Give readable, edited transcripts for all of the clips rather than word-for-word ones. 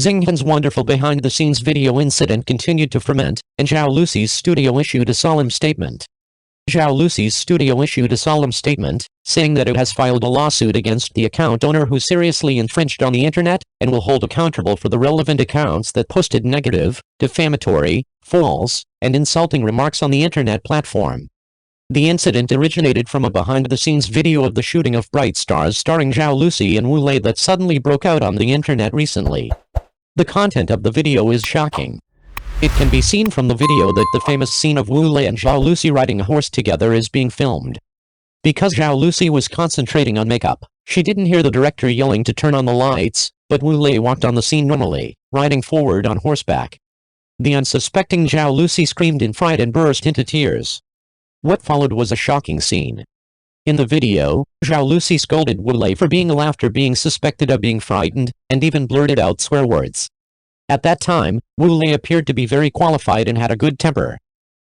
Zhenghen's wonderful behind-the-scenes video incident continued to ferment, and Zhao Lusi's studio issued a solemn statement. Zhao Lusi's studio issued a solemn statement, saying that it has filed a lawsuit against the account owner who seriously infringed on the internet, and will hold accountable for the relevant accounts that posted negative, defamatory, false, and insulting remarks on the internet platform. The incident originated from a behind-the-scenes video of the shooting of Bright Stars starring Zhao Lusi and Wu Lei that suddenly broke out on the internet recently. The content of the video is shocking. It can be seen from the video that the famous scene of Wu Lei and Zhao Lusi riding a horse together is being filmed. Because Zhao Lusi was concentrating on makeup, she didn't hear the director yelling to turn on the lights, but Wu Lei walked on the scene normally, riding forward on horseback. The unsuspecting Zhao Lusi screamed in fright and burst into tears. What followed was a shocking scene. In the video, Zhao Lusi scolded Wu Lei for being ill after being suspected of being frightened, and even blurted out swear words. At that time, Wu Lei appeared to be very qualified and had a good temper.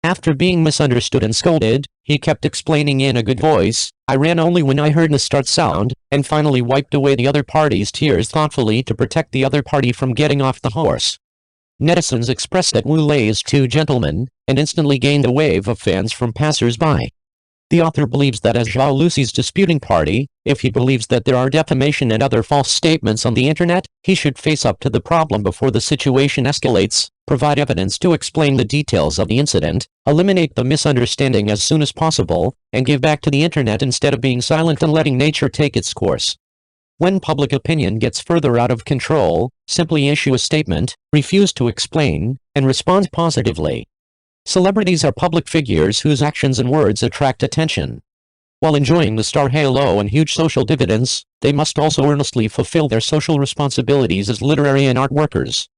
After being misunderstood and scolded, he kept explaining in a good voice, "I ran only when I heard the start sound," and finally wiped away the other party's tears thoughtfully to protect the other party from getting off the horse. Netizens expressed that Wu Lei is too gentleman, and instantly gained a wave of fans from passers-by. The author believes that as Zhao Lusi's disputing party, if he believes that there are defamation and other false statements on the internet, he should face up to the problem before the situation escalates, provide evidence to explain the details of the incident, eliminate the misunderstanding as soon as possible, and give back to the internet instead of being silent and letting nature take its course. When public opinion gets further out of control, simply issue a statement, refuse to explain, and respond positively. Celebrities are public figures whose actions and words attract attention. While enjoying the star halo and huge social dividends, they must also earnestly fulfill their social responsibilities as literary and art workers.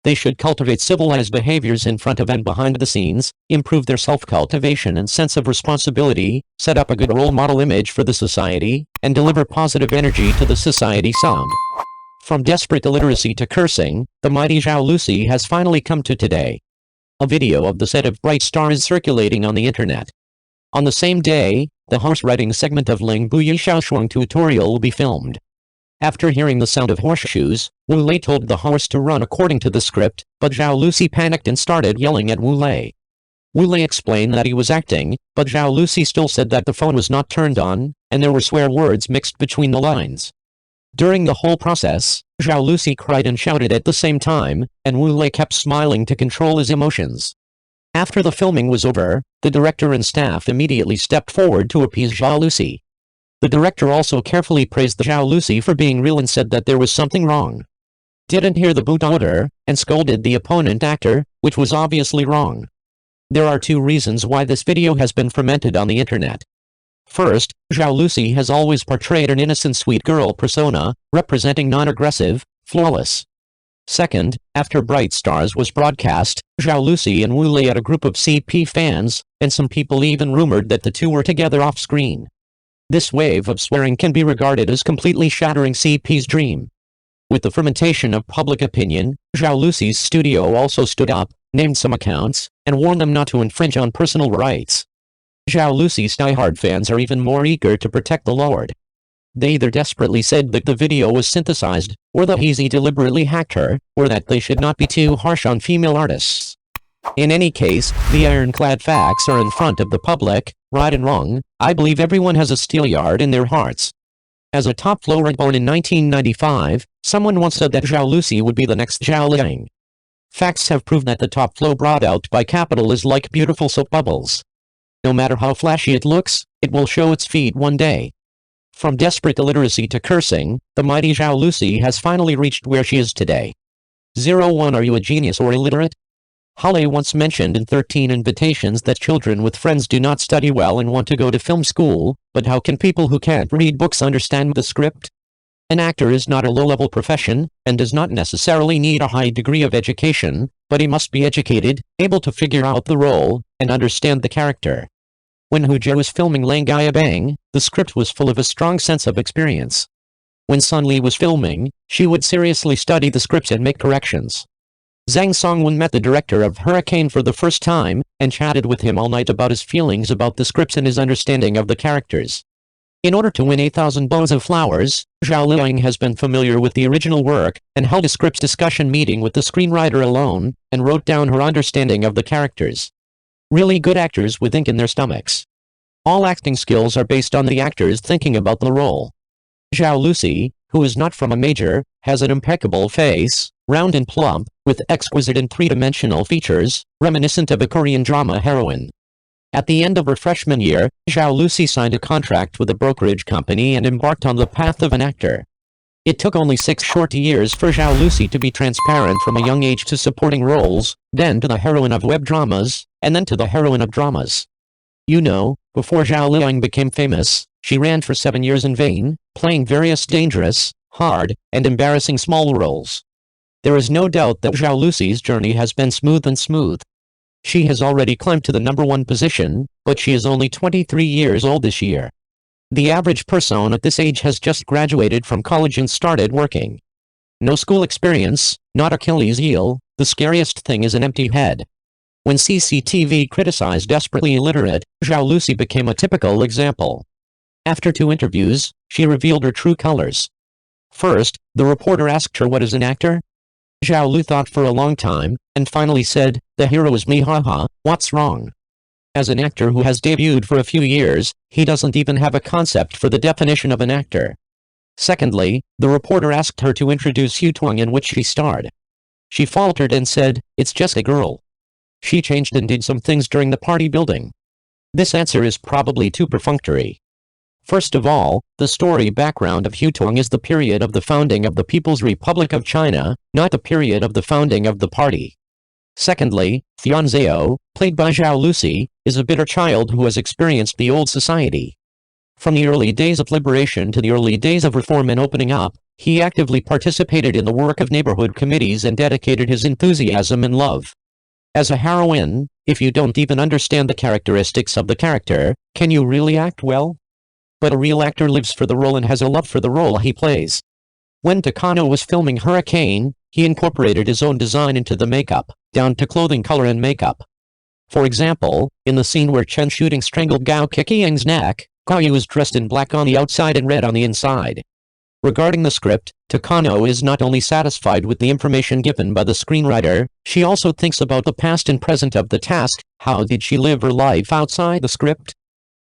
They should cultivate civilized behaviors in front of and behind the scenes, improve their self-cultivation and sense of responsibility, set up a good role model image for the society, and deliver positive energy to the society sound. From desperate illiteracy to cursing, the mighty Zhao Lusi has finally come to today. A video of the set of Bright Star is circulating on the internet. On the same day, the horse riding segment of Ling Bu Yi Xiaoshuang tutorial will be filmed. After hearing the sound of horseshoes, Wu Lei told the horse to run according to the script, but Zhao Lusi panicked and started yelling at Wu Lei. Wu Lei explained that he was acting, but Zhao Lusi still said that the phone was not turned on, and there were swear words mixed between the lines. During the whole process, Zhao Lusi cried and shouted at the same time, and Wu Lei kept smiling to control his emotions. After the filming was over, the director and staff immediately stepped forward to appease Zhao Lusi. The director also carefully praised the Zhao Lusi for being real and said that there was something wrong. Didn't hear the boot order, and scolded the opponent actor, which was obviously wrong. There are two reasons why this video has been fermented on the internet. First, Zhao Lusi has always portrayed an innocent sweet girl persona, representing non-aggressive, flawless. Second, after Bright Stars was broadcast, Zhao Lusi and Wu Lei had a group of CP fans, and some people even rumored that the two were together off-screen. This wave of swearing can be regarded as completely shattering CP's dream. With the fermentation of public opinion, Zhao Lusi's studio also stood up, named some accounts, and warned them not to infringe on personal rights. Zhao Lusi's diehard fans are even more eager to protect the Lord. They either desperately said that the video was synthesized, or that he deliberately hacked her, or that they should not be too harsh on female artists. In any case, the ironclad facts are in front of the public, right and wrong. I believe everyone has a steelyard in their hearts. As a top flower born in 1995, someone once said that Zhao Lusi would be the next Zhao Liang. Facts have proved that the top flow brought out by capital is like beautiful soap bubbles. No matter how flashy it looks, it will show its feet one day. From desperate illiteracy to cursing, the mighty Zhao Lusi has finally reached where she is today. 01 Are you a genius or illiterate? Hale once mentioned in 13 Invitations that children with friends do not study well and want to go to film school, but how can people who can't read books understand the script? An actor is not a low-level profession, and does not necessarily need a high degree of education, but he must be educated, able to figure out the role, and understand the character. When Hu Jie was filming Lang Gaya Bang, the script was full of a strong sense of experience. When Sun Li was filming, she would seriously study the script and make corrections. Zhang Songwen met the director of Hurricane for the first time, and chatted with him all night about his feelings about the scripts and his understanding of the characters. In order to win 8,000 bows of flowers, Zhao Lusi has been familiar with the original work, and held a script discussion meeting with the screenwriter alone, and wrote down her understanding of the characters. Really good actors with ink in their stomachs. All acting skills are based on the actors thinking about the role. Zhao Lusi, who is not from a major, has an impeccable face, round and plump, with exquisite and three-dimensional features, reminiscent of a Korean drama heroine. At the end of her freshman year, Zhao Lusi signed a contract with a brokerage company and embarked on the path of an actor. It took only 6 short years for Zhao Lusi to be transparent from a young age to supporting roles, then to the heroine of web dramas, and then to the heroine of dramas. You know, before Zhao Lusi became famous, she ran for 7 years in vain, playing various dangerous, hard, and embarrassing small roles. There is no doubt that Zhao Lusi's journey has been smooth. She has already climbed to the #1 position, but she is only 23 years old this year. The average person at this age has just graduated from college and started working. No school experience, not Achilles' heel, the scariest thing is an empty head. When CCTV criticized desperately illiterate, Zhao Lusi became a typical example. After 2 interviews, she revealed her true colors. First, the reporter asked her what is an actor? Zhao Lu thought for a long time, and finally said, "The hero is me, haha, what's wrong?" As an actor who has debuted for a few years, he doesn't even have a concept for the definition of an actor. Secondly, the reporter asked her to introduce Hutong in which she starred. She faltered and said, "It's just a girl." She changed and did some things during the party building. This answer is probably too perfunctory. First of all, the story background of Hutong is the period of the founding of the People's Republic of China, not the period of the founding of the party. Secondly, Thian Zhao, played by Zhao Lusi, is a bitter child who has experienced the old society. From the early days of liberation to the early days of reform and opening up, he actively participated in the work of neighborhood committees and dedicated his enthusiasm and love. As a heroine, if you don't even understand the characteristics of the character, can you really act well? But a real actor lives for the role and has a love for the role he plays. When Takano was filming Hurricane, he incorporated his own design into the makeup, down to clothing color and makeup. For example, in the scene where Chen shooting strangled Gao Kikiyang's neck, Gao Yu is dressed in black on the outside and red on the inside. Regarding the script, Takano is not only satisfied with the information given by the screenwriter, she also thinks about the past and present of the task. How did she live her life outside the script?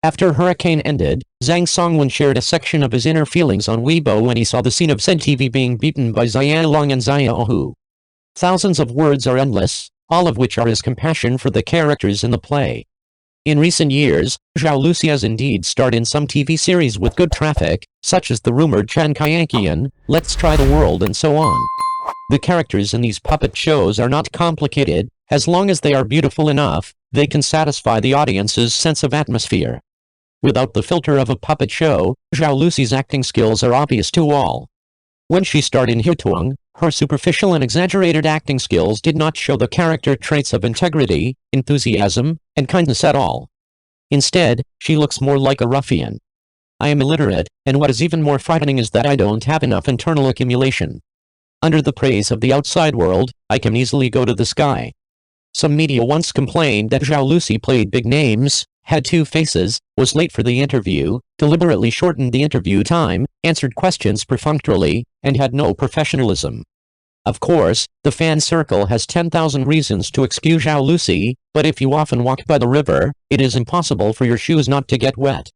After Hurricane ended, Zhang Songwen shared a section of his inner feelings on Weibo when he saw the scene of Sen TV being beaten by Xia Long and Xia Hu. Thousands of words are endless, all of which are his compassion for the characters in the play. In recent years, Zhao Lusi has indeed starred in some TV series with good traffic, such as the rumored Chen Kaiyankian, Let's Try the World and so on. The characters in these puppet shows are not complicated, as long as they are beautiful enough, they can satisfy the audience's sense of atmosphere. Without the filter of a puppet show, Zhao Lusi's acting skills are obvious to all. When she starred in Hutong, her superficial and exaggerated acting skills did not show the character traits of integrity, enthusiasm, and kindness at all. Instead, she looks more like a ruffian. I am illiterate, and what is even more frightening is that I don't have enough internal accumulation. Under the praise of the outside world, I can easily go to the sky. Some media once complained that Zhao Lusi played big names, had 2 faces, was late for the interview, deliberately shortened the interview time, answered questions perfunctorily, and had no professionalism. Of course, the fan circle has 10,000 reasons to excuse Zhao Lusi, but if you often walk by the river, it is impossible for your shoes not to get wet.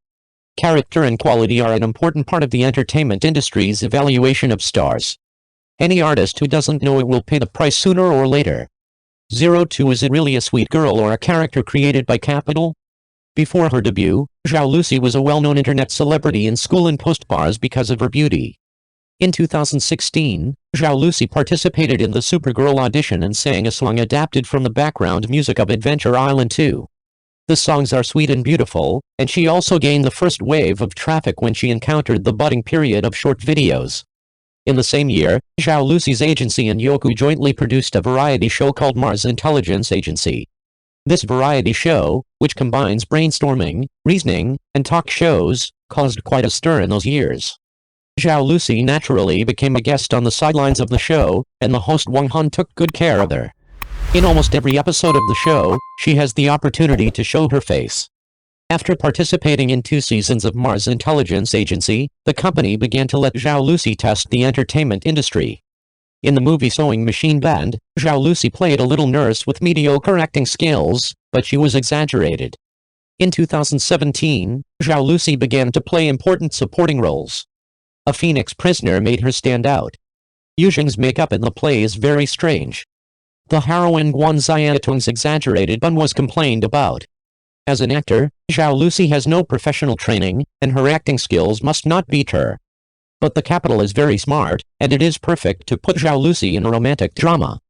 Character and quality are an important part of the entertainment industry's evaluation of stars. Any artist who doesn't know it will pay the price sooner or later. 02 Is it really a sweet girl or a character created by capital? Before her debut, Zhao Lusi was a well-known internet celebrity in school and post bars because of her beauty. In 2016, Zhao Lusi participated in the Supergirl audition and sang a song adapted from the background music of Adventure Island 2. The songs are sweet and beautiful, and she also gained the first wave of traffic when she encountered the budding period of short videos. In the same year, Zhao Lusi's agency and Youku jointly produced a variety show called Mars Intelligence Agency. This variety show, which combines brainstorming, reasoning, and talk shows, caused quite a stir in those years. Zhao Lusi naturally became a guest on the sidelines of the show, and the host Wang Han took good care of her. In almost every episode of the show, she has the opportunity to show her face. After participating in 2 seasons of Mars Intelligence Agency, the company began to let Zhao Lusi test the entertainment industry. In the movie Sewing Machine Band, Zhao Lusi played a little nurse with mediocre acting skills, but she was exaggerated. In 2017, Zhao Lusi began to play important supporting roles. A Phoenix prisoner made her stand out. Yuzheng's makeup in the play is very strange. The heroine Guan Xiaotong's exaggerated bun was complained about. As an actor, Zhao Lusi has no professional training, and her acting skills must not beat her. But the capital is very smart, and it is perfect to put Zhao Lusi in a romantic drama.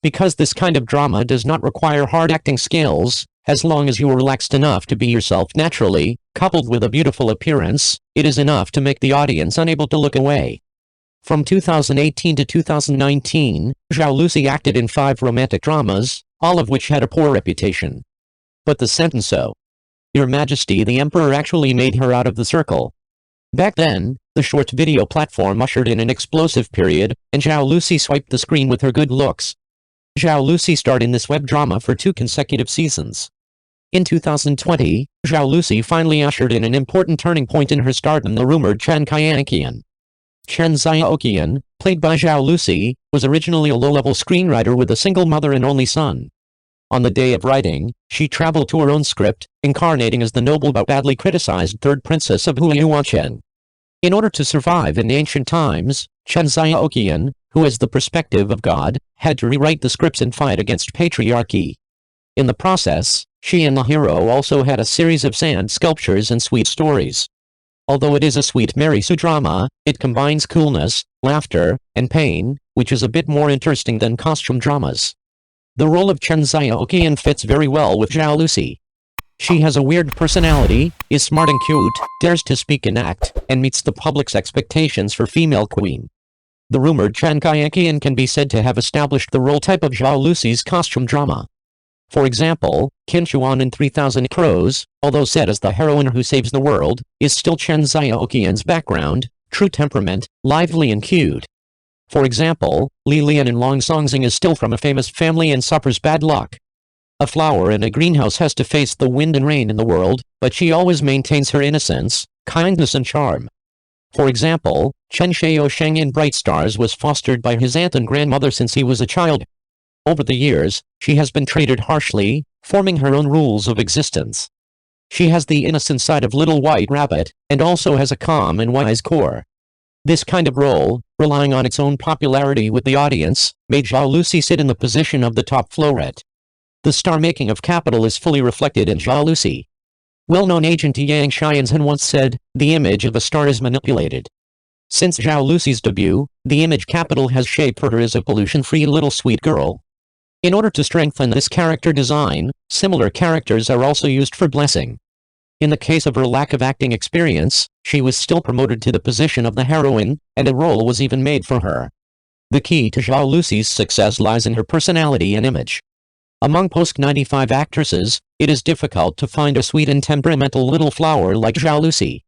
Because this kind of drama does not require hard acting skills, as long as you are relaxed enough to be yourself naturally, coupled with a beautiful appearance, it is enough to make the audience unable to look away. From 2018 to 2019, Zhao Lusi acted in 5 romantic dramas, all of which had a poor reputation. But the sentence "So, Your Majesty the Emperor" actually made her out of the circle. Back then, the short video platform ushered in an explosive period, and Zhao Lusi swiped the screen with her good looks. Zhao Lusi starred in this web drama for 2 consecutive seasons. In 2020, Zhao Lusi finally ushered in an important turning point in her stardom, the rumored Chen Qianqian. Chen Xiaoqian, played by Zhao Lusi, was originally a low-level screenwriter with a single mother and only son. On the day of writing, she traveled to her own script, incarnating as the noble but badly criticized third princess of Huayuanchen. In order to survive in ancient times, Chen Xiaoqian, who has the perspective of God, had to rewrite the scripts and fight against patriarchy. In the process, she and the hero also had a series of sand sculptures and sweet stories. Although it is a sweet Mary-Sue drama, it combines coolness, laughter, and pain, which is a bit more interesting than costume dramas. The role of Chen Xiaoqian fits very well with Zhao Lusi. She has a weird personality, is smart and cute, dares to speak and act, and meets the public's expectations for female queen. The rumored Chen Qianqian can be said to have established the role type of Zhao Lusi's costume drama. For example, Qin Shuan in 3000 Crows, although set as the heroine who saves the world, is still Chen Xiaoqian's background, true temperament, lively and cute. For example, Li Lian in Long Songxing is still from a famous family and suffers bad luck. A flower in a greenhouse has to face the wind and rain in the world, but she always maintains her innocence, kindness and charm. For example, Chen Xiaosheng in Bright Stars was fostered by his aunt and grandmother since he was a child. Over the years, she has been treated harshly, forming her own rules of existence. She has the innocent side of Little White Rabbit, and also has a calm and wise core. This kind of role, relying on its own popularity with the audience, made Zhao Lusi sit in the position of the top floret. The star-making of capital is fully reflected in Zhao Lusi. Well-known agent Yang Xianzhen once said, "The image of a star is manipulated." Since Zhao Lusi's debut, the image capital has shaped her as a pollution-free little sweet girl. In order to strengthen this character design, similar characters are also used for blessing. In the case of her lack of acting experience, she was still promoted to the position of the heroine, and a role was even made for her. The key to Zhao Lusi's success lies in her personality and image. Among post-95 actresses, it is difficult to find a sweet and temperamental little flower like Zhao Lusi.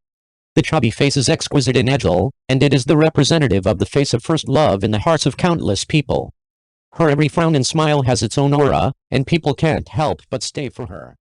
The chubby face is exquisite and agile, and it is the representative of the face of first love in the hearts of countless people. Her every frown and smile has its own aura, and people can't help but stay for her.